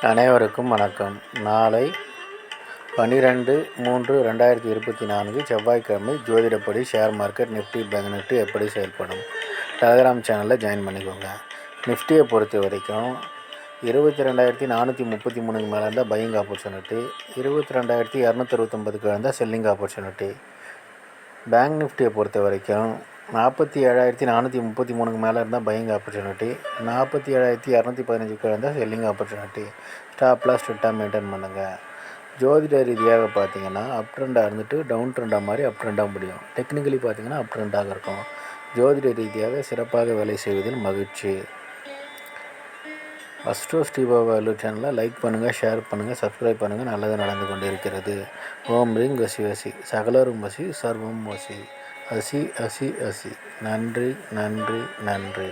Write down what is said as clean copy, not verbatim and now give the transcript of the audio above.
அனைவருக்கும் வணக்கம். நாளை 12/3/2024 செவ்வாய்க்கிழமை ஜோதிடப்படி share market Nifty bank Nifty எப்படி செயல்படும் டெலகிராம் சேனலில் ஜாயின் பண்ணிக்கோங்க. நிஃப்டியை பொறுத்த வரைக்கும் 22,433 மேலே இருந்தால் பையிங் ஆப்பர்ச்சுனிட்டி, 22,269 இருந்தால் செல்லிங் ஆப்பர்ச்சுனிட்டி. பேங்க் நிஃப்டியை பொறுத்த வரைக்கும் 47,433 மேலே இருந்தால் பையிங் ஆப்பர்ச்சுனிட்டி, 47,215 இருந்தால் செல்லிங் ஆப்பர்ச்சுனிட்டி. ஸ்டாப் லாஸ் ஸ்ட்ரிக்டாக மெயின்டைன் பண்ணுங்கள். ஜோதிட ரீதியாக பார்த்தீங்கன்னா அப் ட்ரெண்டாக இருந்துட்டு டவுன் ட்ரெண்டாக மாதிரி அப் ட்ரெண்டாக முடியும். டெக்னிக்கலி பார்த்தீங்கன்னா அப் ட்ரெண்டாக இருக்கும். ஜோதிட ரீதியாக சிறப்பாக வேலை செய்வதில் மகிழ்ச்சி. அஸ்ட்ரோ ஸ்ரீபாபா சேனலை லைக் பண்ணுங்கள், ஷேர் பண்ணுங்கள், சப்ஸ்கிரைப் பண்ணுங்கள். நல்லது நடந்து கொண்டு இருக்கிறது. ஓம் ரீங் வசி வசி, சகலரும் வசி, சர்வம் வசி, அசி அசி அசி. நன்றி நன்றி நன்றி.